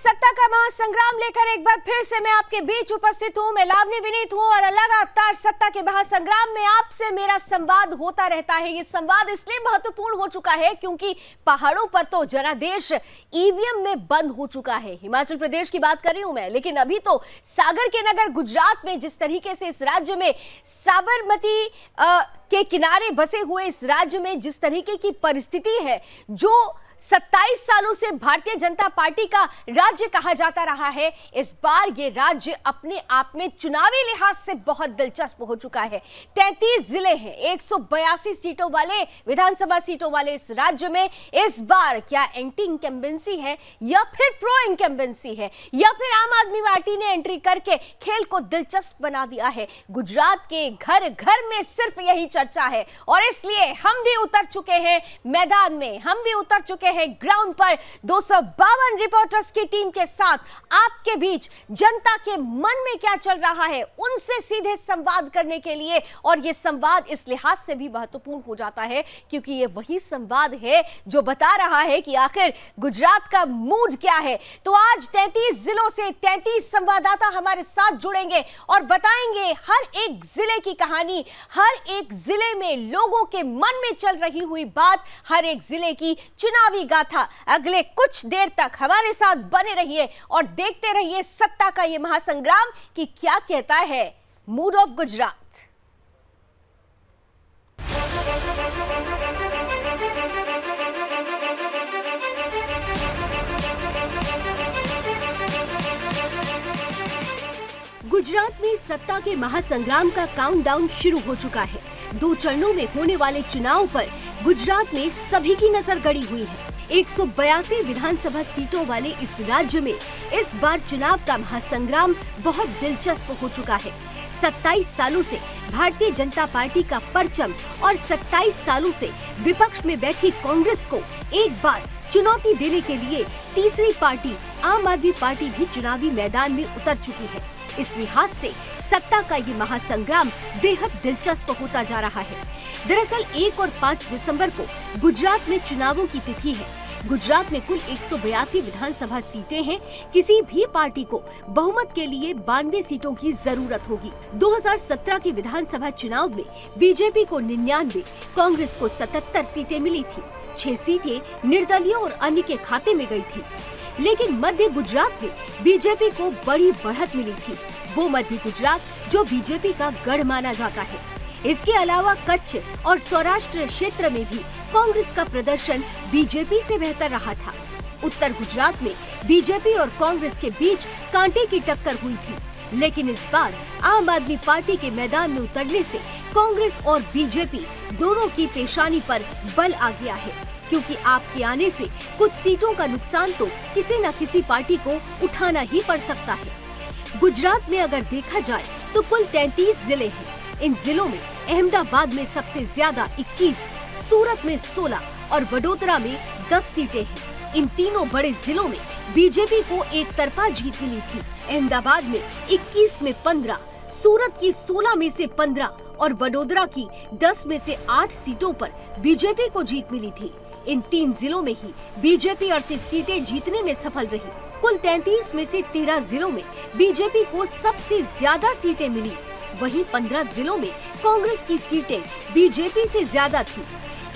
सत्ता का महासंग्राम लेकर एक बार फिर से मैं आपके बीच उपस्थित हूं। मैं लावनी विनीत हूं और लगातार सत्ता के महासंग्राम में आपसे मेरा संवाद होता रहता है। ये संवाद इसलिए महत्वपूर्ण हो चुका है क्योंकि पहाड़ों पर तो जनादेश ईवीएम में बंद हो चुका है। हिमाचल प्रदेश की बात कर रही हूं मैं, लेकिन अभी तो सागर के नगर गुजरात में जिस तरीके से इस राज्य में साबरमती के किनारे बसे हुए इस राज्य में जिस तरीके की परिस्थिति है, जो 27 सालों से भारतीय जनता पार्टी का राज्य कहा जाता रहा है, इस बार ये राज्य अपने आप में चुनावी लिहाज से बहुत दिलचस्प हो चुका है। 33 जिले हैं, 182 सीटों वाले विधानसभा सीटों वाले इस राज्य में इस बार क्या एंटी इंकम्बेंसी है या फिर प्रो इंकम्बेंसी है या फिर आम आदमी पार्टी ने एंट्री करके खेल को दिलचस्प बना दिया है। गुजरात के घर घर में सिर्फ यही चर्चा है और इसलिए हम भी उतर चुके हैं मैदान में, हम भी उतर चुके हैं ग्राउंड पर 252 रिपोर्टर्स की टीम के साथ आपके बीच जनता के मन में क्या चल रहा है उनसे सीधे संवाद करने के लिए। और यह संवाद इस लिहाज से भी महत्वपूर्ण हो जाता है क्योंकि यह वही संवाद है जो बता रहा है कि आखिर गुजरात का मूड क्या है। तो आज 33 जिलों से 33 संवाददाता हमारे साथ जुड़ेंगे और बताएंगे हर एक जिले की कहानी, हर एक जिले में लोगों के मन में चल रही हुई बात, हर एक जिले की चुनावी गाथा। अगले कुछ देर तक हमारे साथ बने रहिए और देखते रहिए सत्ता का यह महासंग्राम कि क्या कहता है मूड ऑफ गुजरात। गुजरात में सत्ता के महासंग्राम का काउंटडाउन शुरू हो चुका है। 2 चरणों में होने वाले चुनाव पर गुजरात में सभी की नजर गड़ी हुई है। 182 विधानसभा सीटों वाले इस राज्य में इस बार चुनाव का महासंग्राम बहुत दिलचस्प हो चुका है। 27 सालों से भारतीय जनता पार्टी का परचम और 27 सालों से विपक्ष में बैठी कांग्रेस को एक बार चुनौती देने के लिए तीसरी पार्टी आम आदमी पार्टी भी चुनावी मैदान में उतर चुकी है। इस लिहाज से सत्ता का ये महासंग्राम बेहद दिलचस्प होता जा रहा है। दरअसल 1 और 5 दिसंबर को गुजरात में चुनावों की तिथि है। गुजरात में कुल 182 विधानसभा सीटें हैं। किसी भी पार्टी को बहुमत के लिए 92 सीटों की जरूरत होगी। 2017 के विधानसभा चुनाव में बीजेपी को 99, कांग्रेस को 77 सीटें मिली थी। 6 सीटें निर्दलीय और अन्य के खाते में गई थी। लेकिन मध्य गुजरात में बीजेपी को बड़ी बढ़त मिली थी, वो मध्य गुजरात जो बीजेपी का गढ़ माना जाता है। इसके अलावा कच्छ और सौराष्ट्र क्षेत्र में भी कांग्रेस का प्रदर्शन बीजेपी से बेहतर रहा था। उत्तर गुजरात में बीजेपी और कांग्रेस के बीच कांटे की टक्कर हुई थी, लेकिन इस बार आम आदमी पार्टी के मैदान में उतरने से कांग्रेस और बीजेपी दोनों की पेशानी पर बल आ गया है, क्योंकि आपके आने से कुछ सीटों का नुकसान तो किसी न किसी पार्टी को उठाना ही पड़ सकता है। गुजरात में अगर देखा जाए तो कुल 33 जिले हैं। इन जिलों में अहमदाबाद में सबसे ज्यादा 21, सूरत में 16 और वडोदरा में 10 सीटें हैं। इन तीनों बड़े जिलों में बीजेपी को एक तरफा जीत मिली थी। अहमदाबाद में 21 में 15, सूरत की 16 में से 15 और वडोदरा की 10 में से 8 सीटों पर बीजेपी को जीत मिली थी। इन 3 जिलों में ही बीजेपी 38 सीटें जीतने में सफल रही। कुल 33 में से 13 जिलों में बीजेपी को सबसे ज्यादा सीटें मिली। वहीं 15 जिलों में कांग्रेस की सीटें बीजेपी से ज्यादा थी।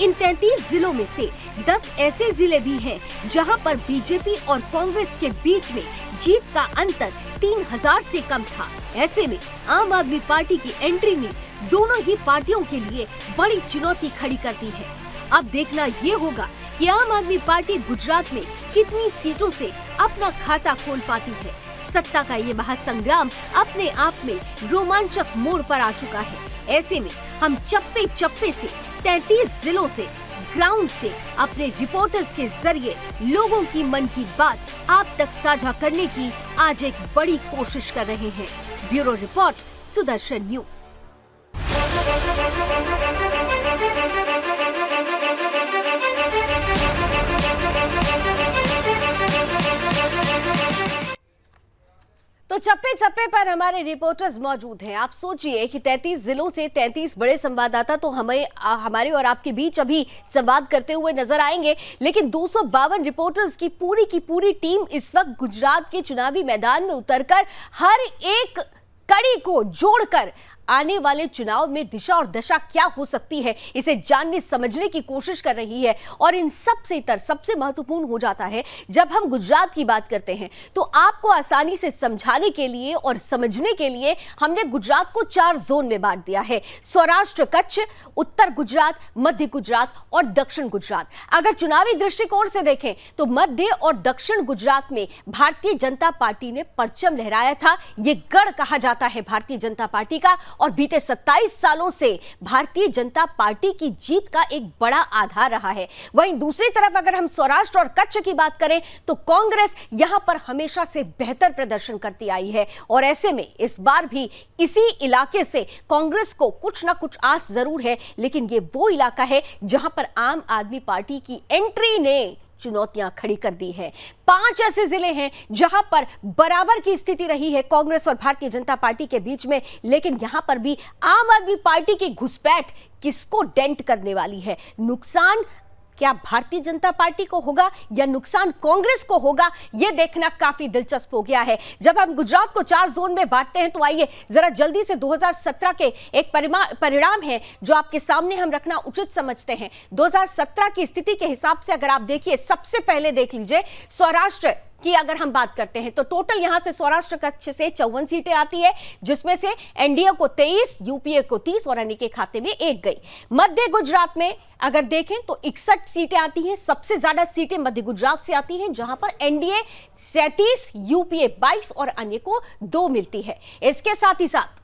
इन 33 जिलों में से 10 ऐसे जिले भी हैं जहां पर बीजेपी और कांग्रेस के बीच में जीत का अंतर 3000 से कम था। ऐसे में आम आदमी पार्टी की एंट्री में दोनों ही पार्टियों के लिए बड़ी चुनौती खड़ी करती है। अब देखना ये होगा कि आम आदमी पार्टी गुजरात में कितनी सीटों से अपना खाता खोल पाती है। सत्ता का ये महासंग्राम अपने आप में रोमांचक मोड़ पर आ चुका है। ऐसे में हम चप्पे चप्पे से 33 जिलों से ग्राउंड से अपने रिपोर्टर्स के जरिए लोगों की मन की बात आप तक साझा करने की आज एक बड़ी कोशिश कर रहे हैं। Bureau report, Sudarshan news. तो चप्पे चप्पे पर हमारे रिपोर्टर्स मौजूद हैं। आप सोचिए कि 33 जिलों से 33 बड़े संवाददाता तो हमारे और आपके बीच अभी संवाद करते हुए नजर आएंगे, लेकिन 252 रिपोर्टर्स की पूरी टीम इस वक्त गुजरात के चुनावी मैदान में उतरकर हर एक कड़ी को जोड़कर आने वाले चुनाव में दिशा और दशा क्या हो सकती है इसे जानने समझने की कोशिश कर रही है। और इन सबसे महत्वपूर्ण हो जाता है जब हम गुजरात की बात करते हैं तो आपको आसानी से समझाने के लिए और समझने के लिए हमने गुजरात को 4 जोन में बांट दिया है। सौराष्ट्र कच्छ, उत्तर गुजरात, मध्य गुजरात और दक्षिण गुजरात। अगर चुनावी दृष्टिकोण से देखें तो मध्य और दक्षिण गुजरात में भारतीय जनता पार्टी ने परचम लहराया था। यह गढ़ कहा जाता है भारतीय जनता पार्टी का और बीते 27 सालों से भारतीय जनता पार्टी की जीत का एक बड़ा आधार रहा है। वहीं दूसरी तरफ अगर हम सौराष्ट्र और कच्छ की बात करें तो कांग्रेस यहां पर हमेशा से बेहतर प्रदर्शन करती आई है और ऐसे में इस बार भी इसी इलाके से कांग्रेस को कुछ ना कुछ आस जरूर है, लेकिन ये वो इलाका है जहां पर आम आदमी पार्टी की एंट्री ने चुनौतियां खड़ी कर दी है। 5 ऐसे जिले हैं जहां पर बराबर की स्थिति रही है कांग्रेस और भारतीय जनता पार्टी के बीच में, लेकिन यहां पर भी आम आदमी पार्टी की घुसपैठ किसको डेंट करने वाली है। नुकसान क्या भारतीय जनता पार्टी को होगा या नुकसान कांग्रेस को होगा, यह देखना काफी दिलचस्प हो गया है। जब हम गुजरात को 4 जोन में बांटते हैं तो आइए जरा जल्दी से 2017 के एक परिणाम है जो आपके सामने हम रखना उचित समझते हैं। 2017 की स्थिति के हिसाब से अगर आप देखिए, सबसे पहले देख लीजिए सौराष्ट्र की अगर हम बात करते हैं तो टोटल यहां से सौराष्ट्र कच्छ से 54 सीटें आती है, जिसमें से एनडीए को 23, यूपीए को 30 और अन्य के खाते में 1 गई। मध्य गुजरात में अगर देखें तो 61 सीटें आती हैं। सबसे ज्यादा सीटें मध्य गुजरात से आती हैं जहां पर एनडीए 37, यूपीए 22 और अन्य को 2 मिलती है। इसके साथ ही साथ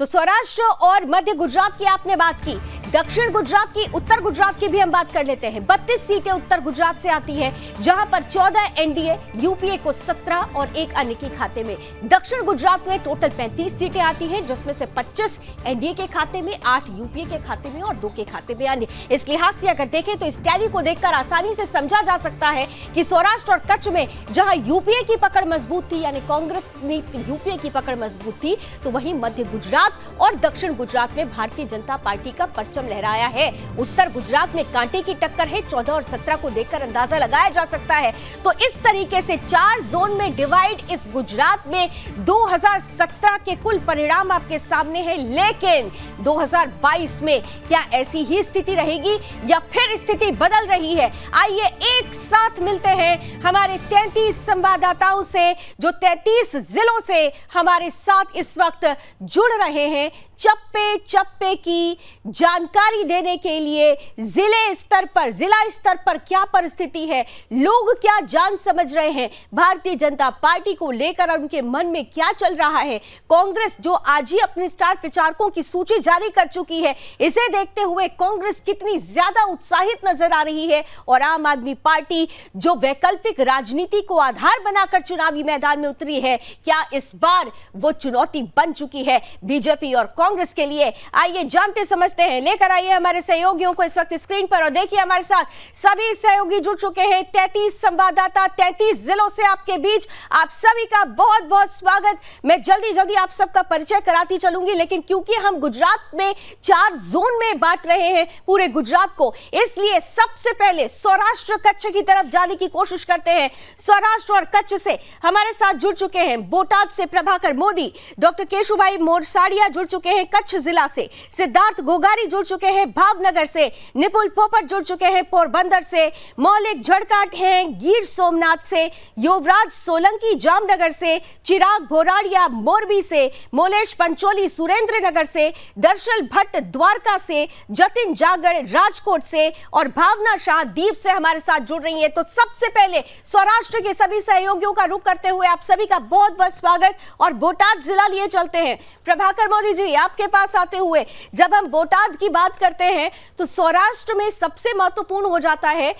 तो सौराष्ट्र और मध्य गुजरात की आपने बात की, दक्षिण गुजरात की, उत्तर गुजरात की भी हम बात कर लेते हैं। 32 सीटें उत्तर गुजरात से आती है जहां पर 14 एनडीए, यूपीए को 17 और 1 अन्य के खाते में। दक्षिण गुजरात में टोटल 35 सीटें आती हैं जिसमें से 25 एनडीए के खाते में, 8 यूपीए के खाते में और 2 के खाते में अन्य। इस लिहाज से अगर देखें तो इस टैली को देखकर आसानी से समझा जा सकता है कि सौराष्ट्र और कच्छ में जहां यूपीए की पकड़ मजबूत थी, यानी कांग्रेस ने यूपीए की पकड़ मजबूत थी, तो वहीं मध्य गुजरात और दक्षिण गुजरात में भारतीय जनता पार्टी का परचम लहराया है। उत्तर गुजरात में कांटे की टक्कर है, 14 और 17 को देखकर अंदाजा लगाया जा सकता है। तो इस तरीके से 4 जोन में डिवाइड इस गुजरात में 2017 के कुल परिणाम आपके सामने है। लेकिन 2022 में क्या ऐसी ही स्थिति रहेगी या फिर स्थिति बदल रही है? आइए एक साथ मिलते हैं हमारे 33 संवाददाताओं से जो 33 जिलों से हमारे साथ इस वक्त जुड़ रहे हैं, चप्पे चप्पे की जानकारी देने के लिए। जिला स्तर पर क्या परिस्थिति है, लोग क्या जान समझ रहे हैं, भारतीय जनता पार्टी को लेकर उनके मन में क्या चल रहा है। कांग्रेस जो आज ही अपने स्टार प्रचारकों की सूची जारी कर चुकी है, इसे देखते हुए कांग्रेस कितनी ज्यादा उत्साहित नजर आ रही है और आम आदमी पार्टी जो वैकल्पिक राजनीति को आधार बनाकर चुनावी मैदान में उतरी है, क्या इस बार वो चुनौती बन चुकी है बीजेपी और कांग्रेस के लिए? आइए जानते समझते हैं। लेकर आइए हमारे सहयोगियों को इस वक्त स्क्रीन पर और देखिए हमारे साथ सभी सहयोगी जुड़ चुके हैं। 33 संवाददाता 33 जिलों से आपके बीच, आप सभी का बहुत बहुत स्वागत। मैं जल्दी आप सबका परिचय कराती चलूंगी, लेकिन क्योंकि हम गुजरात में 4 जोन में बांट रहे हैं पूरे गुजरात को, इसलिए सबसे पहले सौराष्ट्र कच्छ की तरफ जाने की कोशिश करते हैं। सौराष्ट्र और कच्छ से हमारे साथ जुड़ चुके हैं बोटाद से प्रभाकर मोदी, डॉक्टर केशुभाई मोरसाडिया जुड़ चुके हैं कच्छ जिला से, सिद्धार्थ गोगारी जुड़ चुके हैं भावनगर से, निपुल पोपट जुड़ चुके हैं पोरबंदर से, मौलिक झड़काट हैं गिर सोमनाथ से, युवराज सोलंकी जामनगर से, चिराग भोराड़िया मोरबी से, मोलेश पंचोली सुरेंद्र नगर से, दर्शल भट्ट द्वारका से, जतिन जागड़ राजकोट से और भावना शाह दीप से हमारे साथ जुड़ रही है। तो सबसे पहले सौराष्ट्र के सभी सहयोगियों का रुख करते हुए आप सभी का बहुत बहुत स्वागत और बोटाद जिला लिए चलते हैं। प्रभाकर मोदी जी, आपके पास आते हुए, जब हम बोटाद की बात करते हैं तो सौराष्ट्र में सबसे महत्वपूर्ण हो जाता है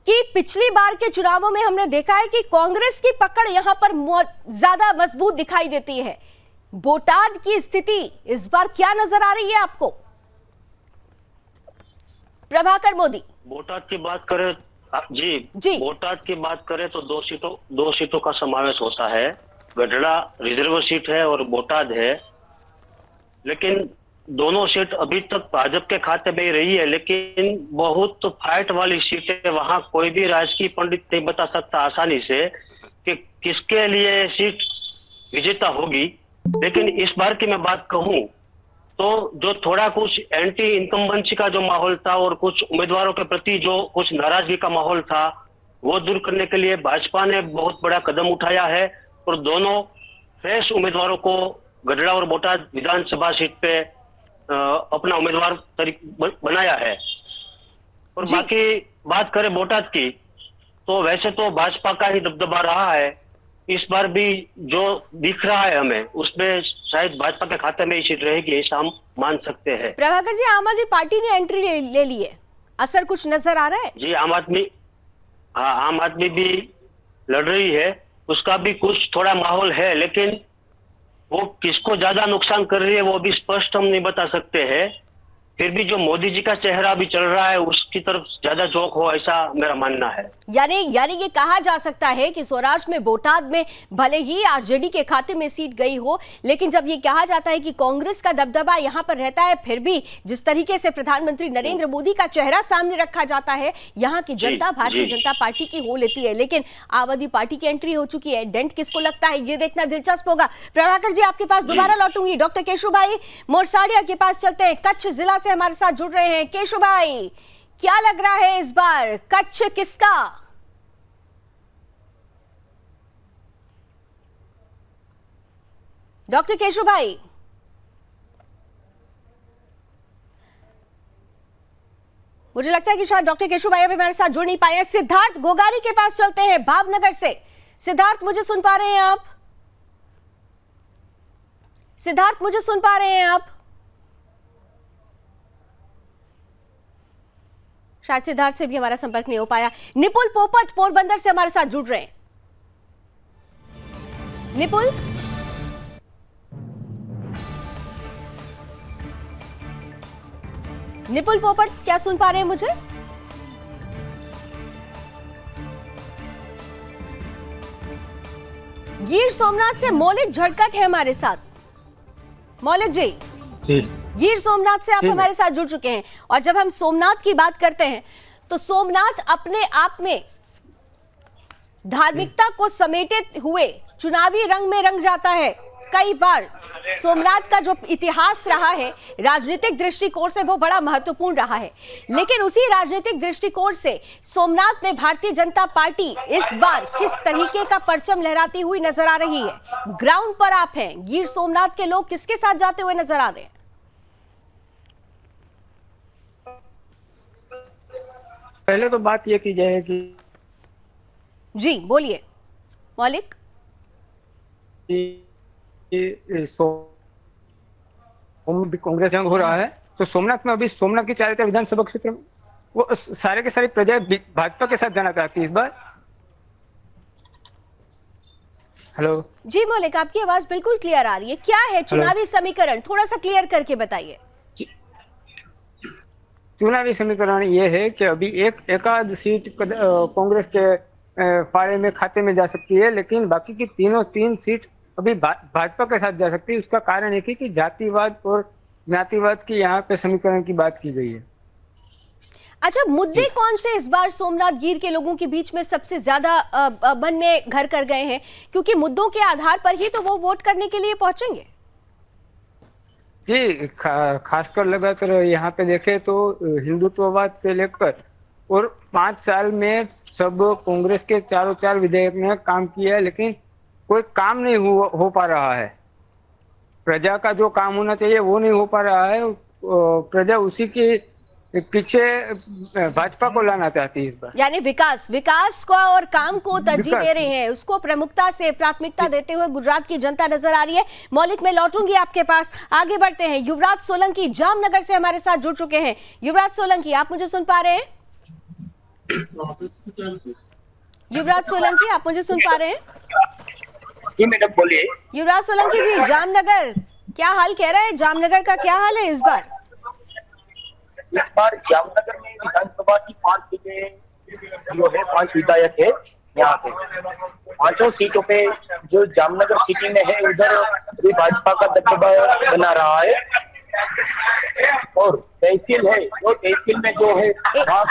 कि पिछली बार के चुनावों में हमने देखा है कि कांग्रेस की पकड़ यहां पर ज्यादा मजबूत दिखाई देती है। बोटाद की स्थिति इस बार क्या नजर आ रही है आपको? प्रभाकर मोदी। बोटाद की बात करें जी, बोटाद की बात करें तो दो सीटों का समावेश होता है। गढ़ड़ा रिजर्व सीट है और बोटाद है, लेकिन दोनों सीट अभी तक भाजपा के खाते में ही रही है। लेकिन बहुत तो फाइट वाली सीट है, वहां कोई भी राजकीय पंडित नहीं बता सकता आसानी से कि किसके लिए सीट विजेता होगी। लेकिन इस बार की मैं बात कहूं तो जो थोड़ा कुछ एंटी इनकम्बेंसी का जो माहौल था और कुछ उम्मीदवारों के प्रति जो कुछ नाराजगी का माहौल था, वो दूर करने के लिए भाजपा ने बहुत बड़ा कदम उठाया है और दोनों फ्रेश उम्मीदवारों को गढ़ड़ा और बोटाद विधानसभा सीट पे अपना उम्मीदवार बनाया है। और बाकी बात करें बोटाद की, तो वैसे तो भाजपा का ही दबदबा रहा है। इस बार भी जो दिख रहा है हमें, उसमें शायद भाजपा के खाते में ही सीट रहेगी, ऐसा हम मान सकते हैं। प्रभाकर जी, आम आदमी पार्टी ने एंट्री ले ली है, असर कुछ नजर आ रहा है? जी, आम आदमी भी लड़ रही है, उसका भी कुछ थोड़ा माहौल है, लेकिन वो किसको ज्यादा नुकसान कर रही है वो भी स्पष्ट हम नहीं बता सकते हैं। फिर भी जो मोदी जी का चेहरा भी चल रहा है उसकी तरफ ज्यादा झोंक हो, ऐसा मेरा मानना है। यानी ये कहा जा सकता है कि स्वराज में बोटाद में भले ही आरजेडी के खाते में सीट गई हो, लेकिन जब ये कहा जाता है कि कांग्रेस का दबदबा यहां पर रहता है, फिर भी जिस तरीके से प्रधानमंत्री नरेंद्र मोदी का चेहरा सामने रखा जाता है, यहाँ की जनता भारतीय जनता पार्टी की हो लेती है। लेकिन आम आदमी पार्टी की एंट्री हो चुकी है, डेंट किसको लगता है ये देखना दिलचस्प होगा। प्रभाकर जी, आपके पास दोबारा लौटूंगी। डॉक्टर केशु भाई मोरसाड़िया के पास चलते हैं, कच्छ जिला से हमारे साथ जुड़ रहे हैं। केशु भाई, क्या लग रहा है इस बार कच्छ किसका? डॉक्टर केशु भाई, मुझे लगता है कि शायद डॉक्टर केशु भाई अभी हमारे साथ जुड़ नहीं पाए हैं। सिद्धार्थ गोगारी के पास चलते हैं, भावनगर से। सिद्धार्थ, मुझे सुन पा रहे हैं आप? सिद्धार्थ, मुझे सुन पा रहे हैं आप? शायद सिद्धार्थ से भी हमारा संपर्क नहीं हो पाया। निपुल पोपट पोरबंदर से हमारे साथ जुड़ रहे हैं। निपुल, निपुल पोपट, क्या सुन पा रहे हैं मुझे? गिर सोमनाथ से मौलिक झड़कट है हमारे साथ। मौलिक जी, गिर सोमनाथ से आप हमारे साथ जुड़ चुके हैं, और जब हम सोमनाथ की बात करते हैं तो सोमनाथ अपने आप में धार्मिकता को समेटे हुए चुनावी रंग में रंग जाता है। कई बार सोमनाथ का जो इतिहास रहा है राजनीतिक दृष्टिकोण से वो बड़ा महत्वपूर्ण रहा है, लेकिन उसी राजनीतिक दृष्टिकोण से सोमनाथ में भारतीय जनता पार्टी इस बार किस तरीके का परचम लहराती हुई नजर आ रही है? ग्राउंड पर आप हैं, गिर सोमनाथ के लोग किसके साथ जाते हुए नजर आ रहे हैं? पहले तो बात यह की जाए कि जी बोलिए मौलिक। कांग्रेस जंग हो रहा है तो सोमनाथ में अभी सोमनाथ की 4 विधानसभा क्षेत्र में वो सारे के सारी प्रजा भाजपा के साथ जाना चाहती है इस बार। हेलो जी मौलिक, आपकी आवाज बिल्कुल क्लियर आ रही है। क्या है चुनावी समीकरण, थोड़ा सा क्लियर करके बताइए। चुनावी समीकरण ये है कि अभी एकाध सीट कांग्रेस के फाड़े में खाते में जा सकती है, लेकिन बाकी की 3 सीट अभी भाजपा के साथ जा सकती है। उसका कारण एक ही कि जातिवाद और ज्ञातिवाद की यहाँ पे समीकरण की बात की गई है। अच्छा, मुद्दे कौन से इस बार सोमनाथ गिर के लोगों के बीच में सबसे ज्यादा मन में घर कर गए हैं, क्योंकि मुद्दों के आधार पर ही तो वो वोट करने के लिए पहुंचेंगे? जी, खासकर लगातार यहाँ पे देखें तो हिंदुत्ववाद से लेकर और 5 साल में सब कांग्रेस के 4 विधायक ने काम किया है, लेकिन कोई काम नहीं हो पा रहा है। प्रजा का जो काम होना चाहिए वो नहीं हो पा रहा है। प्रजा उसी के पीछे भाजपा को लाना चाहती है इस बार। यानी विकास को और काम को तरजीह दे रहे हैं, उसको प्रमुखता से प्राथमिकता देते हुए गुजरात की जनता नजर आ रही है। मौलिक, मैं लौटूंगी आपके पास, आगे बढ़ते हैं। युवराज सोलंकी जामनगर से हमारे साथ जुड़ चुके हैं। युवराज सोलंकी, आप मुझे सुन पा रहे हैं? युवराज सोलंकी, आप मुझे सुन पा रहे हैं? जी मैडम, बोलिए। युवराज सोलंकी जी, जामनगर क्या हाल कह रहा है? जामनगर का क्या हाल है इस बार? इस बार जामनगर में विधानसभा की 5 सीटें जो है, 5 विधायक है यहाँ पे। 5 सीटों पे जो जामनगर सिटी में है उधर भी भाजपा का दबदबा बना रहा है। और तहसील है, जो तहसील में जो है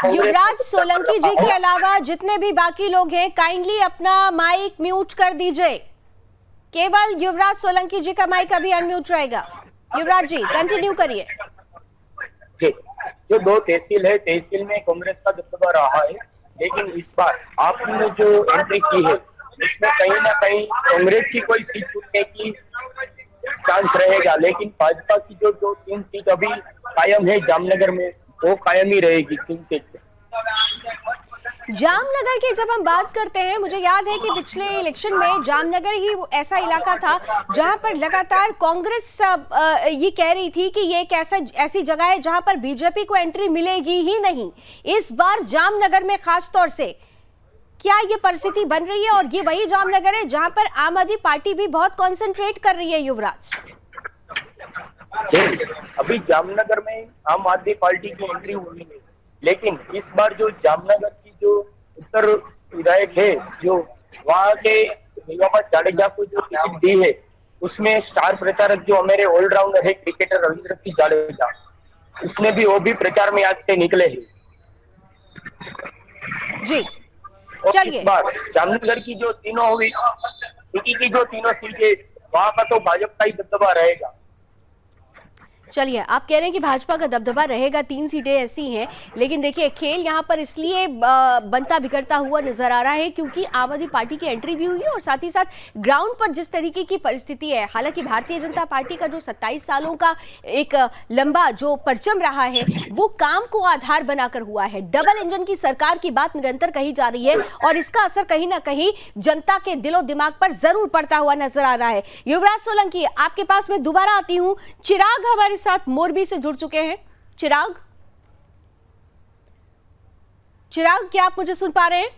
युवराज सोलंकी जी के अलावा जितने भी बाकी लोग हैं, काइंडली अपना माइक म्यूट कर दीजिए। केवल युवराज सोलंकी जी का माइक अभी अनम्यूट रहेगा। युवराज जी कंटिन्यू करिए। जो 2 तहसील है, तहसील में कांग्रेस का दबदबा रहा है, लेकिन इस बार आपने जो एंट्री की है उसमें कहीं ना कहीं कांग्रेस की कोई सीट छूटने की चांस रहेगा, लेकिन भाजपा की जो 3 सीट अभी कायम है जामनगर में, वो कायम ही रहेगी 3 सीट। जामनगर की जब हम बात करते हैं, मुझे याद है कि पिछले इलेक्शन में जामनगर ही ऐसा इलाका था जहां पर लगातार कांग्रेस ये कह रही थी कि ये एक ऐसी जगह है जहां पर बीजेपी को एंट्री मिलेगी ही नहीं। इस बार जामनगर में खास तौर से क्या ये परिस्थिति बन रही है, और ये वही जामनगर है जहां पर आम आदमी पार्टी भी बहुत कॉन्सेंट्रेट कर रही है? युवराज, अभी जामनगर में आम आदमी पार्टी की एंट्री हुई है, लेकिन इस बार जो जामनगर की जो उत्तर विधायक है, जो वहाँ के निगमत जाडेजा को जो टिकट दी है, उसमें स्टार प्रचारक जो हमारे ऑलराउंडर है क्रिकेटर रविंद्र सिंह जाडेजा, उसने भी वो भी प्रचार में आज से निकले हैं जी। चलिए, इस बार जामनगर की जो तीनों हुई सिटी की जो 3 सीटें, वहाँ का तो भाजपा का ही दबदबा रहेगा। चलिए, आप कह रहे हैं कि भाजपा का दबदबा रहेगा, 3 सीटें ऐसी हैं, लेकिन देखिए खेल यहाँ पर इसलिए बनता बिगड़ता हुआ नजर आ रहा है क्योंकि आम आदमी पार्टी की एंट्री भी हुई है और साथ ही साथ ग्राउंड पर जिस तरीके की परिस्थिति है। हालांकि भारतीय जनता पार्टी का जो 27 सालों का एक लंबा जो परचम रहा है वो काम को आधार बनाकर हुआ है। डबल इंजन की सरकार की बात निरंतर कही जा रही है और इसका असर कहीं ना कहीं जनता के दिलो दिमाग पर जरूर पड़ता हुआ नजर आ रहा है। युवराज सोलंकी, आपके पास मैं दोबारा आती हूँ। चिराग हमारे साथ मोरबी से जुड़ चुके हैं। चिराग, क्या आप मुझे सुन पा रहे हैं?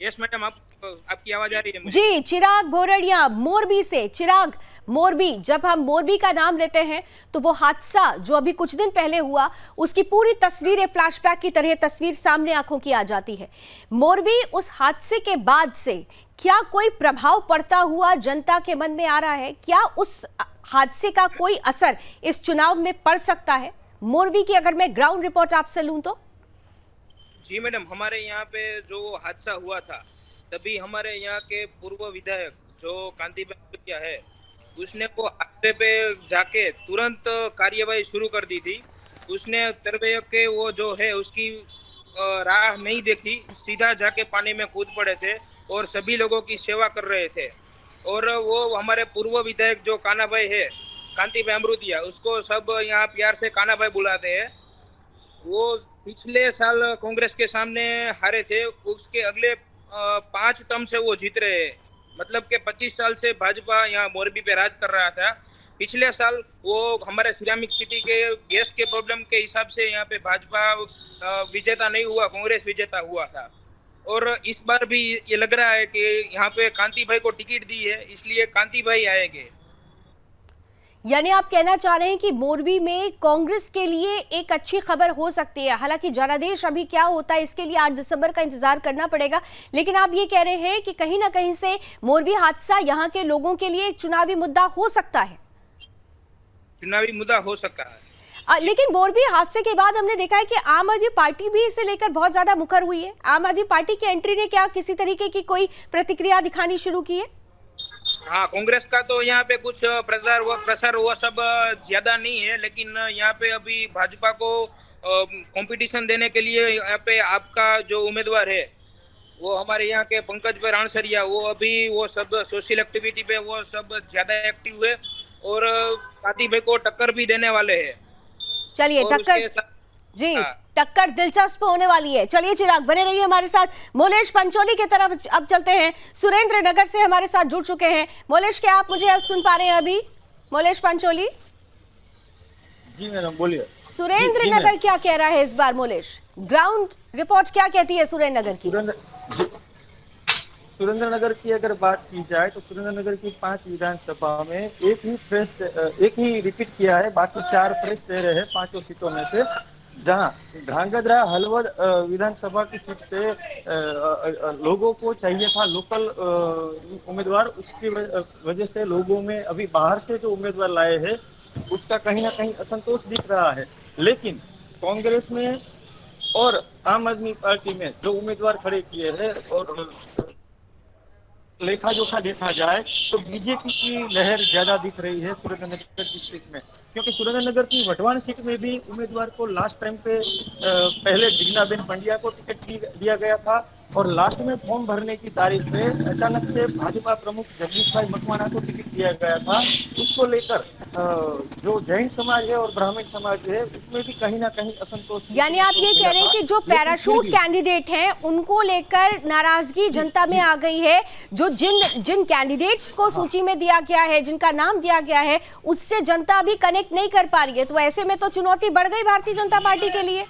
यस मैडम, आपकी आवाज आ रही है मुझे? जी, चिराग भोरड़िया मोरबी से। चिराग, मोरबी, जब हम मोरबी का नाम लेते हैं तो वो हादसा जो अभी कुछ दिन पहले हुआ उसकी पूरी तस्वीर फ्लैशबैक की तरह तस्वीर सामने आंखों की आ जाती है। मोरबी, उस हादसे के बाद से क्या कोई प्रभाव पड़ता हुआ जनता के मन में आ रहा है? क्या उस हादसे का कोई असर इस चुनाव में पड़ सकता है? मोरबी की अगर मैं ग्राउंड रिपोर्ट आपसे लूं तो? जी मैडम, हमारे यहाँ पे जो हादसा हुआ था तभी हमारे यहाँ के पूर्व विधायक जो कांति बेंबरुतिया है, उसने वो हादसे पे जाके तुरंत कार्यवाही शुरू कर दी थी। उसने तरबेय के वो जो है उसकी राह नहीं देखी, सीधा जाके पानी में कूद पड़े थे और सभी लोगों की सेवा कर रहे थे। और वो हमारे पूर्व विधायक जो काना भाई है, कांति बेंबरुतिया, उसको सब यहाँ प्यार से काना भाई बुलाते हैं। वो पिछले साल कांग्रेस के सामने हारे थे, उसके अगले 5 टर्म से वो जीत रहे हैं। मतलब कि 25 साल से भाजपा यहाँ मोरबी पे राज कर रहा था। पिछले साल वो हमारे सिरामिक सिटी के गैस के प्रॉब्लम के हिसाब से यहाँ पे भाजपा विजेता नहीं हुआ, कांग्रेस विजेता हुआ था। और इस बार भी ये लग रहा है कि यहाँ पे कांति भाई को टिकट दी है, इसलिए कांति भाई आएंगे। यानी आप कहना चाह रहे हैं कि मोरबी में कांग्रेस के लिए एक अच्छी खबर हो सकती है। हालांकि जनादेश अभी क्या होता है इसके लिए 8 दिसंबर का इंतजार करना पड़ेगा, लेकिन आप ये कह रहे हैं कि कहीं ना कहीं से मोरबी हादसा यहाँ के लोगों के लिए एक चुनावी मुद्दा हो सकता है। चुनावी मुद्दा हो सकता है, लेकिन मोरबी हादसे के बाद हमने देखा है कि आम आदमी पार्टी भी इसे लेकर बहुत ज्यादा मुखर हुई है। आम आदमी पार्टी की एंट्री ने क्या किसी तरीके की कोई प्रतिक्रिया दिखानी शुरू की है? हाँ, कांग्रेस का तो यहाँ पे कुछ प्रसार हुआ सब ज्यादा नहीं है, लेकिन यहाँ पे अभी भाजपा को कंपटीशन देने के लिए यहाँ पे आपका जो उम्मीदवार है वो हमारे यहाँ के पंकज भाई राणसरिया, वो अभी वो सब सोशल एक्टिविटी पे वो सब ज्यादा एक्टिव हुए और कांति भाई को टक्कर भी देने वाले हैं। चलिए, टक्कर जी, टक्कर दिलचस्प होने वाली है। चलिए चिराग, बने रहिए हमारे साथ। मोलेश पंचोली की तरफ अब चलते हैं। सुरेंद्र नगर से हमारे साथ जुड़ चुके हैं। मोलेश, क्या आप मुझे सुन पा रहे हैं अभी? मोलेश पंचोली जी मैडम, बोलिए। सुरेंद्र नगर क्या कह रहा है इस बार? मोलेश, ग्राउंड रिपोर्ट क्या कहती है सुरेंद्र नगर की? सुरेंद्रनगर की अगर बात की जाए तो सुरेंद्रनगर की 5 विधानसभा में एक ही रिपीट किया है, बाकी 4 फ्रेश चेहरे हैं 5 सीटों में से। जहां ध्रांगध्रा हलवद विधानसभा की सीट पे लोगों को चाहिए था लोकल उम्मीदवार, उसकी वजह से लोगों में अभी बाहर से जो उम्मीदवार लाए हैं उसका कहीं ना कहीं असंतोष दिख रहा है। लेकिन कांग्रेस में और आम आदमी पार्टी में जो उम्मीदवार खड़े किए हैं और लेखा जोखा देखा जाए तो बीजेपी की लहर ज्यादा दिख रही है सुरेंद्रनगर डिस्ट्रिक्ट में, क्योंकि सुरेंद्रनगर की वटवान सीट में भी उम्मीदवार को लास्ट टाइम पे पहले जिग्नाबेन पंड्या को टिकट दिया गया था और लास्ट में फॉर्म भरने की तारीख पे अचानक से भाजपा प्रमुख जगदीश भाई मकवाना को टिकट दिया गया था। उसको लेकर जो जैन समाज है और ब्राह्मण समाज है उसमें भी कहीं ना कहीं असंतोष। यानी आप ये कह रहे हैं कि जो पैराशूट कैंडिडेट हैं उनको लेकर नाराजगी जनता में आ गई है, जो जिन कैंडिडेट्स को सूची में दिया गया है, जिनका नाम दिया गया है, उससे जनता अभी कनेक्ट नहीं कर पा रही है। तो ऐसे में तो चुनौती बढ़ गई भारतीय जनता पार्टी के लिए।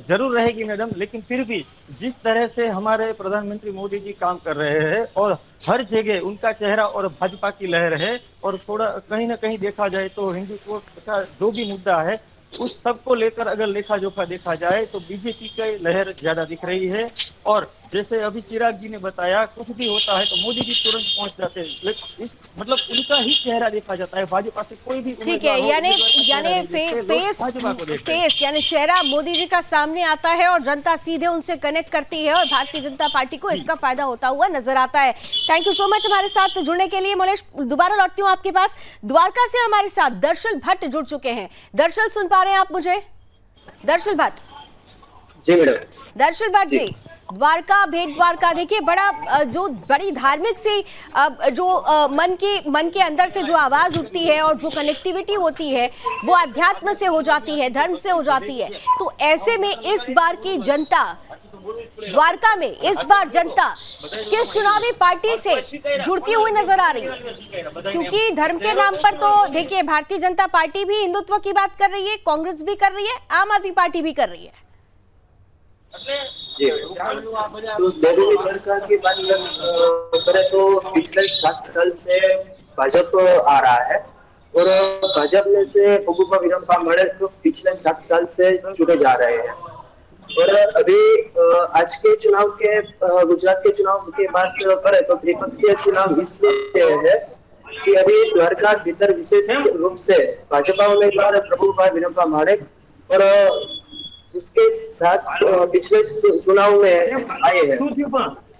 जरूर रहेगी मैडम, लेकिन फिर भी जिस तरह से हमारे प्रधानमंत्री मोदी जी काम कर रहे हैं और हर जगह उनका चेहरा और भाजपा की लहर है, और थोड़ा कहीं ना कहीं देखा जाए तो हिंदुत्व का जो भी मुद्दा है उस सब को लेकर अगर लेखा जोखा देखा जाए तो बीजेपी की लहर ज्यादा दिख रही है। और जैसे अभी चिराग जी ने बताया, कुछ भी होता है तो मोदी जी तुरंत पहुंच जाते हैं, इस मतलब उनका ही चेहरा देखा जाता है, भाजपा से कोई भी। ठीक है, यानी फेस यानी चेहरा मोदी जी का सामने आता है और जनता सीधे उनसे कनेक्ट करती है और भारतीय जनता पार्टी को इसका फायदा होता हुआ नजर आता है। थैंक यू सो मच हमारे साथ जुड़ने के लिए मोलेश। दोबारा लौटती हूँ आपके पास। द्वारका से हमारे साथ दर्शल भट्ट जुड़ चुके हैं। दर्शल, सुन पा रहे हैं आप मुझे? दर्शल भट्ट जी मैडम। दर्शल भट्ट जी, द्वारका, भेंट द्वारका, देखिए बड़ा जो बड़ी धार्मिक सी जो मन के अंदर से जो आवाज उठती है और जो कनेक्टिविटी होती है वो अध्यात्म से हो जाती है, धर्म से हो जाती है। तो ऐसे में इस बार की जनता द्वारका में, इस बार जनता किस चुनावी पार्टी से जुड़ती हुई नजर आ रही है? क्योंकि धर्म के नाम पर तो देखिए भारतीय जनता पार्टी भी हिंदुत्व की बात कर रही है, कांग्रेस भी कर रही है, आम आदमी पार्टी भी कर रही है। जी, तो देवभूमि सरकार की बात करें तो पिछले 7 साल से भाजपा आ रहा है और भाजपा में से पगुपा विरंपा मणिक तो पिछले 7 साल से जुड़े जा रहे हैं। और अभी आज के चुनाव के गुजरात के चुनाव के बात करें तो त्रिपक्षीय चुनाव इसलिए है कि अभी द्वारका भीतर विशेष रूप से भाजपा उम्मीदवार प्रभुभाई विरंपा मणिक और उसके साथ पिछले चुनाव में आए हैं।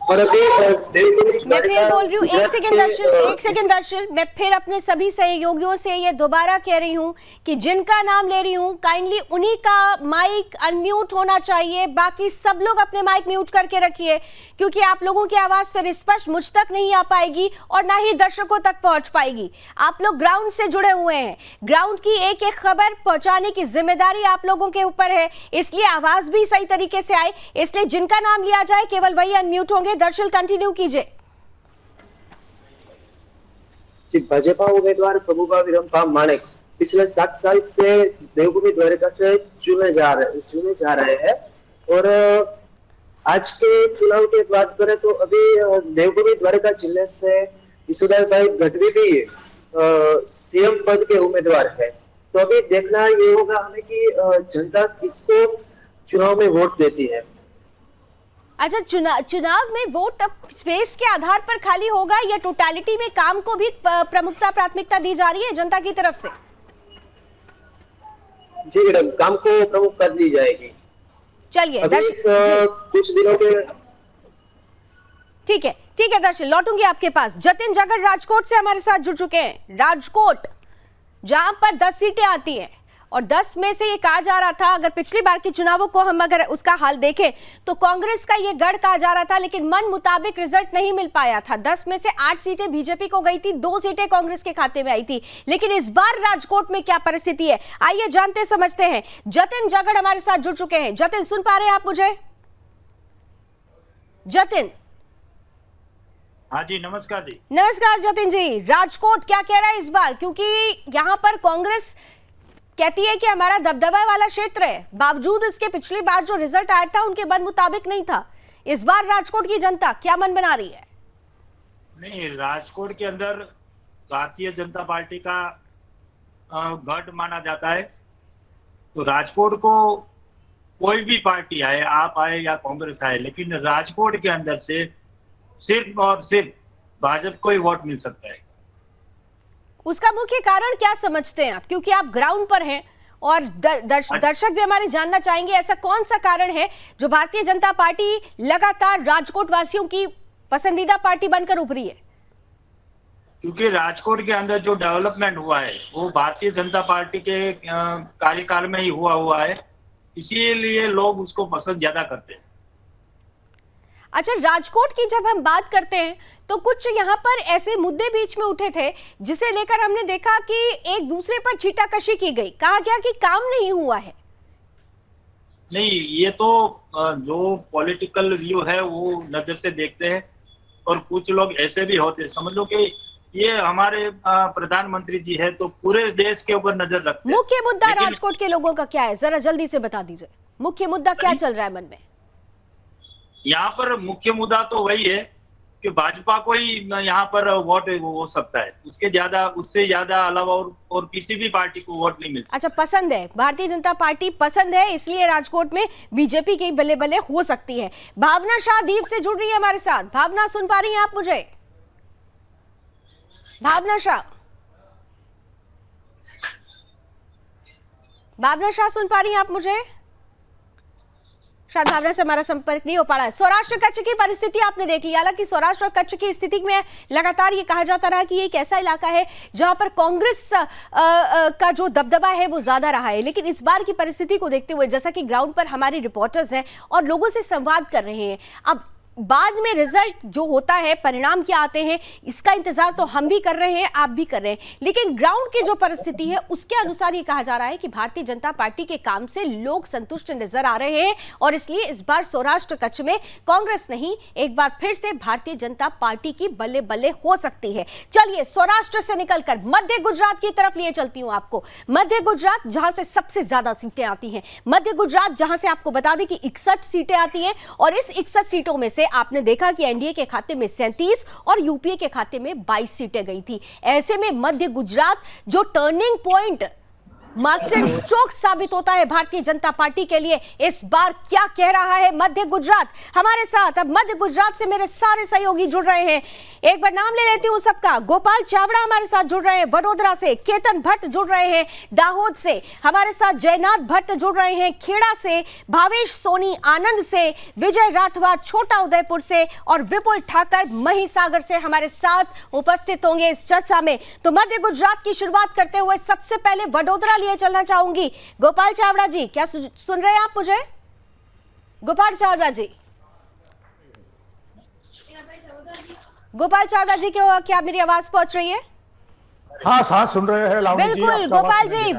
और अभी मैं फिर बोल रही हूँ, एक सेकंड दर्शल, मैं फिर अपने सभी सहयोगियों से ये दोबारा कह रही हूँ कि जिनका नाम ले रही हूँ काइंडली उन्हीं का माइक अनम्यूट होना चाहिए, बाकी सब लोग अपने माइक म्यूट करके रखिए, क्योंकि आप लोगों की आवाज फिर स्पष्ट मुझ तक नहीं आ पाएगी और ना ही दर्शकों तक पहुंच पाएगी। आप लोग ग्राउंड से जुड़े हुए हैं, ग्राउंड की एक एक खबर पहुंचाने की जिम्मेदारी आप लोगों के ऊपर है, इसलिए आवाज भी सही तरीके से आए, इसलिए जिनका नाम लिया जाए केवल वही अनम्यूट होंगे। दर्शल, कंटिन्यू कीजिए। भाजपा उम्मीदवार प्रभुभाई विरंपा मणिक पिछले 7 साल से देवभूमि द्वारका से चुने जा रहे हैं। और आज के चुनाव की बात करें तो अभी देवभूमि द्वारका जिले से ईश्वर भाई गढ़वी भी सीएम पद के उम्मीदवार है। तो अभी देखना ये होगा हमें कि जनता किसको चुनाव में वोट देती है। अच्छा, चुनाव में वोट अब स्पेस के आधार पर खाली होगा या टोटलिटी में काम को भी प्रमुखता प्राथमिकता दी जा रही है जनता की तरफ से? जी मैडम, काम को प्रमुखता दी जाएगी। चलिए कुछ दिनों के ठीक है दर्शन, लौटूंगी आपके पास। जतिन जगड़ राजकोट से हमारे साथ जुड़ चुके हैं। राजकोट जहां पर 10 सीटें आती हैं और 10 में से ये कहा जा रहा था, अगर पिछली बार के चुनावों को हम अगर उसका हाल देखें तो कांग्रेस का ये गढ़ कहा जा रहा था, लेकिन मन मुताबिक रिजल्ट नहीं मिल पाया था। 10 में से 8 सीटें बीजेपी को गई थी, 2 सीटें कांग्रेस के खाते में आई थी। लेकिन इस बार राजकोट में क्या परिस्थिति है, आइए जानते समझते हैं। जतिन जगड़ हमारे साथ जुड़ चुके हैं। जतिन, सुन पा रहे हैं आप मुझे? जतिन? हाँ जी, नमस्कार जी। नमस्कार जतिन जी। राजकोट क्या कह रहा है इस बार, क्योंकि यहाँ पर कांग्रेस कहती है कि हमारा दबदबा वाला क्षेत्र है, बावजूद इसके पिछली बार जो रिजल्ट आया था उनके मन मुताबिक नहीं था। इस बार राजकोट की जनता क्या मन बना रही है? नहीं, राजकोट के अंदर भारतीय जनता पार्टी का गढ़ माना जाता है। तो राजकोट को कोई भी पार्टी आए, आप आए या कांग्रेस आए, लेकिन राजकोट के अंदर से सिर्फ और सिर्फ भाजपा को ही वोट मिल सकता है। उसका मुख्य कारण क्या समझते हैं आप, क्योंकि आप ग्राउंड पर हैं और दर्शक भी हमारे जानना चाहेंगे ऐसा कौन सा कारण है जो भारतीय जनता पार्टी लगातार राजकोट वासियों की पसंदीदा पार्टी बनकर उभरी है? क्योंकि राजकोट के अंदर जो डेवलपमेंट हुआ है वो भारतीय जनता पार्टी के कार्यकाल में ही हुआ है, इसीलिए लोग उसको पसंद ज्यादा करते हैं। अच्छा, राजकोट की जब हम बात करते हैं तो कुछ यहाँ पर ऐसे मुद्दे बीच में उठे थे जिसे लेकर हमने देखा कि एक दूसरे पर छींटाकशी की गई, कहा गया कि काम नहीं हुआ है। नहीं, ये तो जो पॉलिटिकल व्यू है वो नजर से देखते हैं, और कुछ लोग ऐसे भी होते हैं, समझ लो कि ये हमारे प्रधानमंत्री जी है तो पूरे देश के ऊपर नजर रखते हैं। मुख्य मुद्दा राजकोट के लोगों का क्या है, जरा जल्दी से बता दीजिए। मुख्य मुद्दा क्या चल रहा है मन में? यहाँ पर मुख्य मुद्दा तो वही है कि भाजपा को ही यहाँ पर वोट हो सकता है, उससे ज्यादा अलावा और किसी भी पार्टी को वोट नहीं मिल सकता। अच्छा, पसंद है, भारतीय जनता पार्टी पसंद है, इसलिए राजकोट में बीजेपी की बल्ले बल्ले हो सकती है। भावना शाह दीप से जुड़ रही है हमारे साथ। भावना, सुन पा रही हैं आप मुझे? भावना शाह, सुन पा रही हैं आप मुझे? शायद भावना से हमारा संपर्क नहीं हो पा रहा है। सौराष्ट्र कच्छ की परिस्थिति आपने देख ली। हालांकि सौराष्ट्र और कच्छ की स्थिति में लगातार ये कहा जाता रहा कि ये एक ऐसा इलाका है जहां पर कांग्रेस का जो दबदबा है वो ज्यादा रहा है, लेकिन इस बार की परिस्थिति को देखते हुए, जैसा कि ग्राउंड पर हमारे रिपोर्टर्स हैं और लोगों से संवाद कर रहे हैं, अब बाद में रिजल्ट जो होता है, परिणाम क्या आते हैं, इसका इंतजार तो हम भी कर रहे हैं, आप भी कर रहे हैं, लेकिन ग्राउंड की जो परिस्थिति है उसके अनुसार ये कहा जा रहा है कि भारतीय जनता पार्टी के काम से लोग संतुष्ट नजर आ रहे हैं और इसलिए इस बार सौराष्ट्र कच्छ में कांग्रेस नहीं, एक बार फिर से भारतीय जनता पार्टी की बल्ले बल्ले हो सकती है। चलिए सौराष्ट्र से निकलकर मध्य गुजरात की तरफ लिए चलती हूं आपको। मध्य गुजरात जहां से सबसे ज्यादा सीटें आती हैं, मध्य गुजरात जहां से आपको बता दें कि 61 सीटें आती हैं और इस 61 सीटों में से आपने देखा कि एनडीए के खाते में 37 और यूपीए के खाते में 22 सीटें गई थी। ऐसे में मध्य गुजरात जो टर्निंग पॉइंट, मास्टर स्ट्रोक साबित होता है भारतीय जनता पार्टी के लिए, इस बार क्या कह रहा है मध्य गुजरात? हमारे साथ अब मध्य गुजरात से मेरे सारे सहयोगी जुड़ रहे हैं। एक बार नाम ले लेती हूं सबका। गोपाल चावड़ा हमारे साथ जुड़ रहे हैं वडोदरा से, केतन भट्ट जुड़ रहे हैं दाहोद से, हमारे साथ जयनाथ भट्ट जुड़ रहे हैं खेड़ा से, भावेश सोनी आनंद से, विजय राठवा छोटा उदयपुर से और विपुल ठाकर महिसागर से हमारे साथ उपस्थित होंगे इस चर्चा में। तो मध्य गुजरात की शुरुआत करते हुए सबसे पहले वडोदरा लिए चलना चाहूंगी। गोपाल चावड़ा जी, क्या सुन रहे हैं आप मुझे? गोपाल चावड़ा जी, क्या मेरी आवाज पहुंच रही है? हाँ, सुन रहे हैं बिल्कुल। गोपाल जी,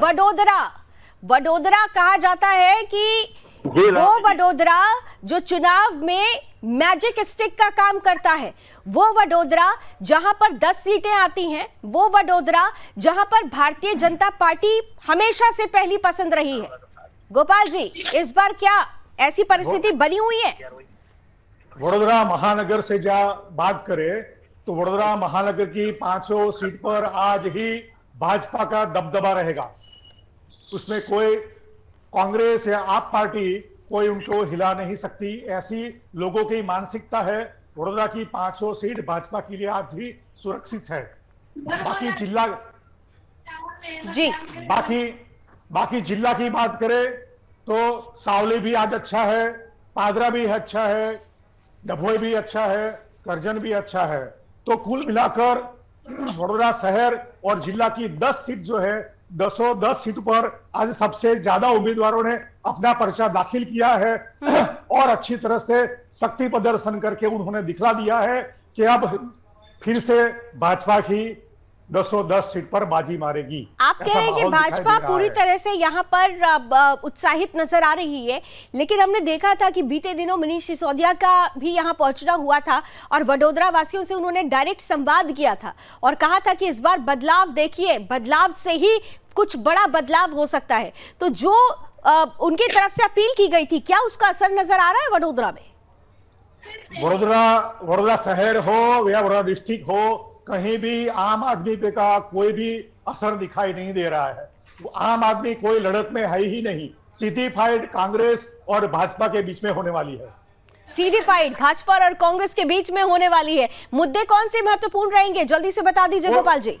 वडोदरा कहा जाता है कि वो वडोदरा जो चुनाव में मैजिक स्टिक का काम करता है, वो वडोदरा जहां पर 10 सीटें आती हैं, वो वडोदरा जहां पर भारतीय जनता पार्टी हमेशा से पहली पसंद रही है। गोपाल जी, इस बार क्या ऐसी परिस्थिति बनी हुई है? वडोदरा महानगर से बात करें तो वडोदरा महानगर की 500 सीट पर आज ही भाजपा का दबदबा रहेगा। उसमें कोई कांग्रेस या आप पार्टी कोई उनको हिला नहीं सकती, ऐसी लोगों की मानसिकता है। वडोदरा की 500 सीट भाजपा के लिए आज भी सुरक्षित है। बाकी जिला की बात करें तो सावली भी आज अच्छा है, पादरा भी अच्छा है, डभोई भी अच्छा है, करजन भी अच्छा है। तो कुल मिलाकर वडोदरा शहर और जिला की 10 सीट जो है, 10 सीट पर आज सबसे ज्यादा उम्मीदवारों ने अपना पर्चा दाखिल किया है और अच्छी तरह से शक्ति प्रदर्शन करके उन्होंने दिखला दिया है कि अब फिर से भाजपा की 10 सीट पर बाजी मारेगी। आप कह रहे हैं कि भाजपा पूरी तरह से यहाँ पर उत्साहित नजर आ रही है, लेकिन हमने देखा था कि बीते दिनों मनीष सिसोदिया का भी यहाँ पहुंचना हुआ था और वडोदरा वासियों से उन्होंने डायरेक्ट संवाद किया था और कहा था कि इस बार बदलाव देखिए, बदलाव से ही कुछ बड़ा बदलाव हो सकता है। तो जो उनकी तरफ से अपील की गई थी, क्या उसका असर नजर आ रहा है वडोदरा में? वडोदरा शहर हो या वडोदरा डिस्ट्रिक्ट हो, कहीं भी आम आदमी पे का कोई भी असर दिखाई नहीं दे रहा है। आम आदमी कोई लड़त में है ही नहीं। सीधी फाइट कांग्रेस और भाजपा के बीच में होने वाली है। सीधी फाइट भाजपा और कांग्रेस के बीच में होने वाली है। मुद्दे कौन से महत्वपूर्ण रहेंगे, जल्दी से बता दीजिए गोपाल जी।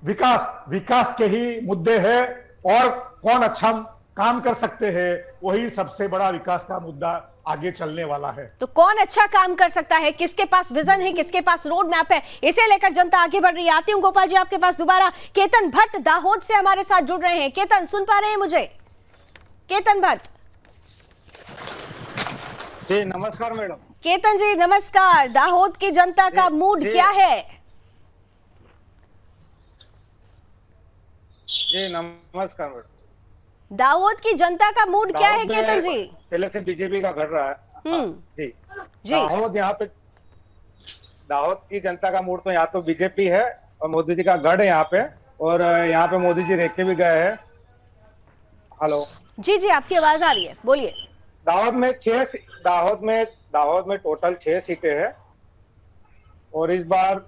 विकास के ही मुद्दे हैं और कौन अच्छा काम कर सकते हैं, वही सबसे बड़ा विकास का मुद्दा आगे चलने वाला है। तो कौन अच्छा काम कर सकता है, किसके पास विजन है, किसके पास रोड मैप है, इसे लेकर जनता आगे बढ़ रही है। आती हूँ गोपाल जी आपके पास दोबारा। केतन भट्ट दाहोद से हमारे साथ जुड़ रहे हैं। केतन, सुन पा रहे हैं मुझे? केतन भट्ट जी नमस्कार मैडम। केतन जी नमस्कार। दाहोद की जनता का मूड क्या है? जी नमस्कार मैडम। दाहोद की जनता का मूड क्या है केतन जी? पहले से बीजेपी का घट रहा है। जी दाहोद, यहाँ पे दाहोद की जनता का मूड तो यहाँ तो बीजेपी है और मोदी जी का गढ़ है यहाँ पे, और यहाँ पे मोदी जी रह के भी गए हैं। हेलो जी आपकी आवाज आ रही है, बोलिए। दाहोद में टोटल 6 सीटें हैं और इस बार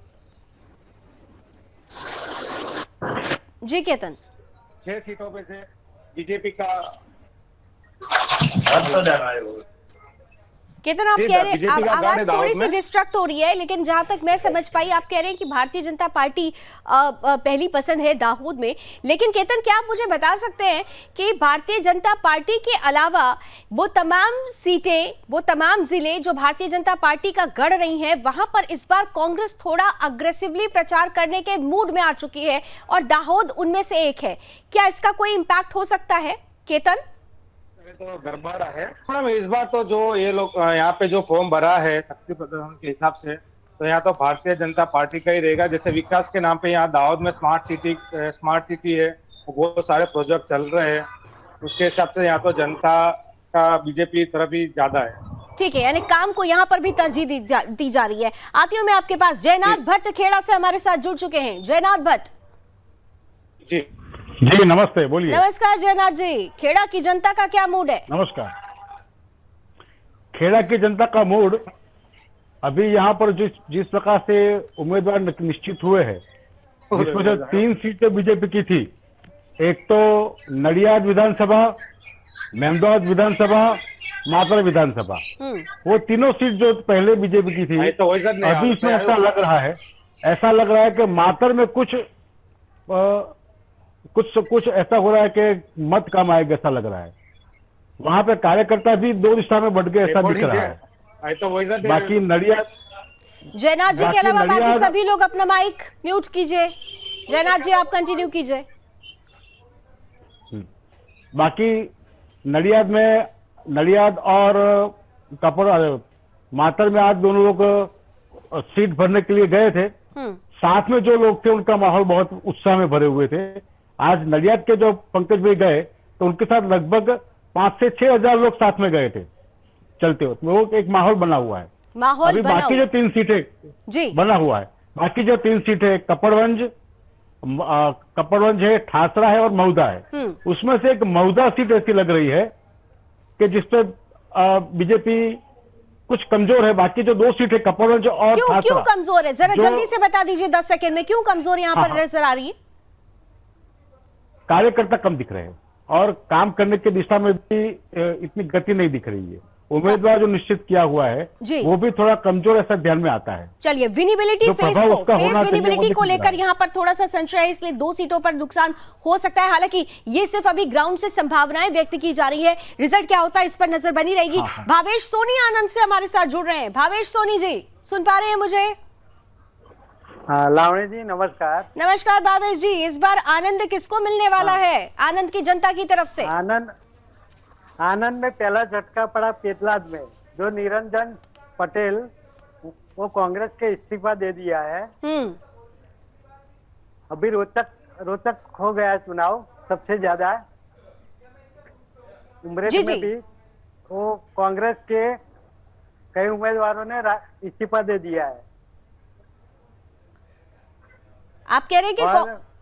जी केतन 6 सीटों पे से बीजेपी का केतन आप कह रहे हैं, आवाज थोड़ी सी डिस्ट्रक्ट हो रही है, लेकिन जहां तक मैं समझ पाई आप कह रहे हैं कि भारतीय जनता पार्टी पहली पसंद है दाहोद में। लेकिन केतन क्या आप मुझे बता सकते हैं कि भारतीय जनता पार्टी के अलावा वो तमाम सीटें, वो तमाम जिले जो भारतीय जनता पार्टी का गढ़ रही हैं, वहां पर इस बार कांग्रेस थोड़ा अग्रेसिवली प्रचार करने के मूड में आ चुकी है और दाहोद उनमें से एक है। क्या इसका कोई इम्पैक्ट हो सकता है केतन? तो गड़बड़ है मैडम इस बार तो। जो ये लोग यहाँ पे जो फॉर्म भरा है शक्ति प्रदर्शन के हिसाब से, तो यहाँ तो भारतीय जनता पार्टी का ही रहेगा। जैसे विकास के नाम पे यहाँ दाहोद में स्मार्ट सिटी है, बहुत सारे प्रोजेक्ट चल रहे हैं, उसके हिसाब से यहाँ तो जनता का बीजेपी तरफ ही ज्यादा है। ठीक है, यानी काम को यहाँ पर भी तरजीह दी जा रही है। आती हूँ मैं आपके पास। जयनाथ भट्ट खेड़ा से हमारे साथ जुड़ चुके हैं। जयनाथ भट्ट जी नमस्ते, बोलिए। नमस्कार जयनाथ जी। खेड़ा की जनता का क्या मूड है? नमस्कार। खेड़ा की जनता का मूड अभी यहाँ पर जिस प्रकार से उम्मीदवार निश्चित हुए हैं, जिसमें से 3 सीटें बीजेपी की थी। एक तो नडियाद विधानसभा, मेमदावाद विधानसभा, मातरा विधानसभा, वो तीनों सीट जो पहले बीजेपी की थी, अभी इसमें ऐसा लग रहा है कि मातर में कुछ ऐसा हो रहा है कि मत कम आएगा, ऐसा लग रहा है। वहां पे कार्यकर्ता भी 2 दिशा में बढ़ गए, ऐसा दिख रहा है। बाकी नडिया जयनाथ जी के अलावा बाकी सभी लोग अपना माइक म्यूट कीजिए। जयनाथ जी आप कंटिन्यू कीजिए। बाकी नडियाद और मातर में आज दोनों लोग सीट भरने के लिए गए थे। साथ में जो लोग थे उनका माहौल बहुत उत्साह में भरे हुए थे। आज नडियाद के जो पंकज भाई गए तो उनके साथ लगभग 5 से 6 हजार लोग साथ में गए थे चलते हुए। वो एक माहौल बना हुआ है। अभी बाकी जो 3 सीटें बना हुआ है, बाकी जो 3 सीटें कपड़वंज है, ठासरा है और मऊदा है। उसमें से एक मऊदा सीट ऐसी लग रही है कि जिसपे बीजेपी कुछ कमजोर है। बाकी जो 2 सीटें कपड़वंज और क्यों कमजोर है, जरा जल्दी से बता दीजिए 10 सेकंड में, क्यों कमजोर यहाँ पर नजर आ रही है? कार्यकर्ता कम दिख रहे हैं और काम करने की दिशा में भी इतनी गति नहीं दिख रही है। उम्मीदवार जो निश्चित किया हुआ है वो भी थोड़ा कमजोर ऐसा ध्यान में आता है। चलिए, विनिबिलिटी फेस विनिबिलिटी को लेकर यहाँ पर थोड़ा सा संशय है, इसलिए 2 सीटों पर नुकसान हो सकता है। हालांकि ये सिर्फ अभी ग्राउंड से संभावनाएं व्यक्त की जा रही है, रिजल्ट क्या होता है इस पर नजर बनी रहेगी। भावेश सोनी आनंद से हमारे साथ जुड़ रहे हैं। भावेश सोनी जी सुन पा रहे हैं मुझे? लावणी जी नमस्कार। नमस्कार भावेश जी। इस बार आनंद किसको मिलने वाला है आनंद की जनता की तरफ से? आनंद में पहला झटका पड़ा पेतलाद में, जो निरंजन पटेल वो कांग्रेस के इस्तीफा दे दिया है। अभी रोचक हो गया चुनाव सबसे ज्यादा। उमरेठ में भी वो कांग्रेस के कई उम्मीदवारों ने इस्तीफा दे दिया है। आप कह रहे हैं कि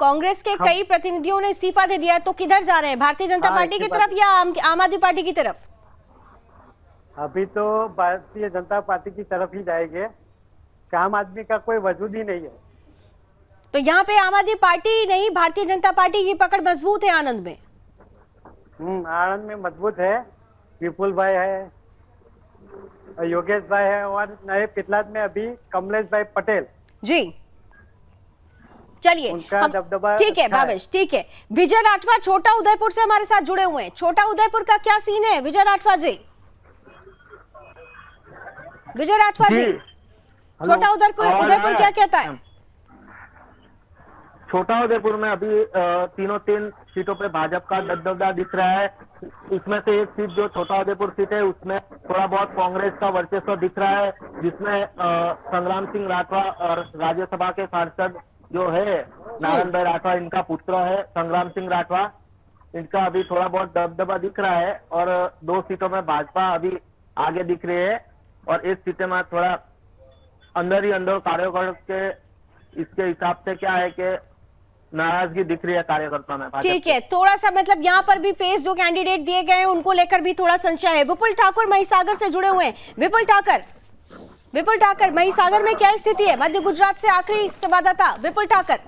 कांग्रेस के कई प्रतिनिधियों ने इस्तीफा दे दिया है, तो किधर जा रहे हैं? भारतीय जनता पार्टी की तरफ या आम आदमी पार्टी की तरफ? अभी तो भारतीय जनता पार्टी की तरफ ही जाएंगे, आम आदमी का कोई वजूद ही नहीं है। तो यहाँ पे आम आदमी पार्टी नहीं, भारतीय जनता पार्टी की पकड़ मजबूत है आनंद में। आनंद में मजबूत है, विपुल भाई है, योगेश भाई है, और नए पिथलाद में अभी कमलेश भाई पटेल जी। चलिए उनका दबदबा ठीक है अच्छा भावेश, ठीक है। विजय राठवा छोटा उदयपुर से हमारे साथ जुड़े हुए हैं। छोटा उदयपुर का क्या सीन है विजय राठवा जी? विजय राठवा जी, छोटा उदयपुर क्या कहता है? छोटा उदयपुर में अभी तीन सीटों पे भाजपा का दबदबा दिख रहा है। इसमें से एक सीट जो छोटा उदयपुर सीट है उसमें थोड़ा बहुत कांग्रेस का वर्चस्व दिख रहा है, जिसमें संग्राम सिंह राठवा और राज्यसभा के सांसद जो है नारायण भाई राठवा, इनका पुत्र है संग्राम सिंह राठवा, इनका अभी थोड़ा बहुत दबदबा दिख रहा है। और 2 सीटों में भाजपा अभी आगे दिख रही है और एक सीट में थोड़ा अंदर ही अंदर कार्यकर्ताओं के इसके हिसाब से क्या है कि नाराजगी दिख रही है कार्यकर्ताओं में। ठीक है, थोड़ा सा मतलब यहाँ पर भी फेस जो कैंडिडेट दिए गए हैं उनको लेकर भी थोड़ा संशय है। विपुल ठाकुर महिसागर से जुड़े हुए हैं। विपुल ठाकर महिसागर में क्या स्थिति है? मध्य गुजरात से आखिरी संवाददाता विपुल ठाकर,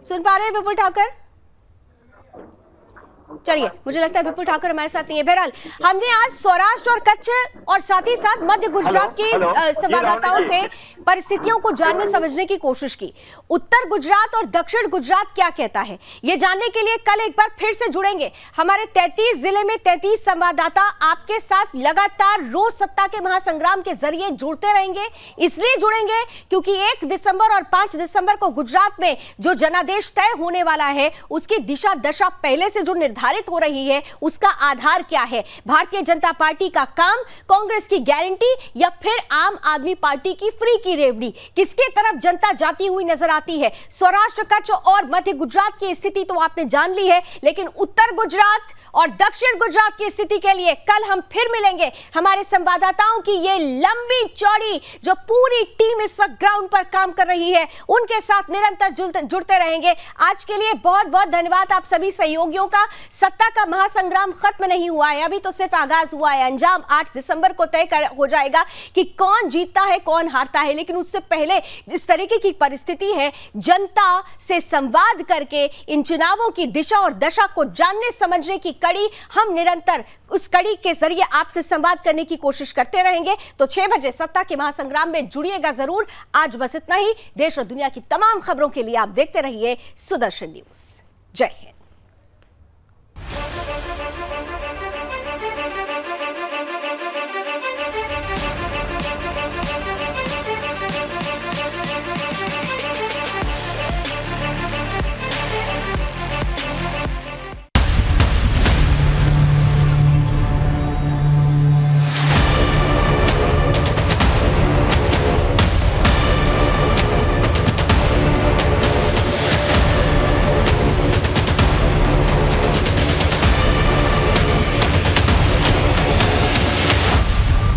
सुन पा रहे हैं विपुल ठाकर? चलिए, मुझे लगता है विपुल ठाकर हमारे साथ नहीं है। बहरहाल हमने आज सौराष्ट्र और कच्छ और साथ ही साथ मध्य गुजरात के संवाददाताओं से परिस्थितियों को जानने समझने की कोशिश की। उत्तर गुजरात और दक्षिण गुजरात क्या कहता है ये जानने के लिए कल एक बार फिर से जुड़ेंगे। हमारे 33 जिले में 33 संवाददाता आपके साथ लगातार रोज सत्ता के महासंग्राम के जरिए जुड़ते रहेंगे। इसलिए जुड़ेंगे क्योंकि 1 दिसंबर और 5 दिसंबर को गुजरात में जो जनादेश तय होने वाला है उसकी दिशा दशा पहले से जो निर्धारित हो रही है उसका आधार क्या है? भारतीय जनता पार्टी का काम, कांग्रेस की गारंटी या फिर आम आदमी पार्टी की फ्री की रेवड़ी? किसके तरफ जनता जाती हुई नजर आती है? सौराष्ट्र, कच्छ और मध्य गुजरात की स्थिति तो आपने जान ली है, लेकिन उत्तर गुजरात और दक्षिण गुजरात की स्थिति के लिए कल हम फिर मिलेंगे। हमारे संवाददाताओं की ये लंबी चौड़ी जो पूरी टीम इस वक्त ग्राउंड पर काम कर रही है उनके साथ निरंतर जुड़ते रहेंगे। आज के लिए बहुत बहुत धन्यवाद आप सभी सहयोगियों का। सत्ता का महासंग्राम खत्म नहीं हुआ है, अभी तो सिर्फ आगाज हुआ है। अंजाम 8 दिसंबर को तय हो जाएगा कि कौन जीतता है कौन हारता है, लेकिन उससे पहले जिस तरीके की परिस्थिति है, जनता से संवाद करके इन चुनावों की दिशा और दशा को जानने समझने की कड़ी हम निरंतर उस कड़ी के जरिए आपसे संवाद करने की कोशिश करते रहेंगे। तो 6 बजे सत्ता के महासंग्राम में जुड़िएगा जरूर। आज बस इतना ही। देश और दुनिया की तमाम खबरों के लिए आप देखते रहिए सुदर्शन न्यूज। जय हिंद।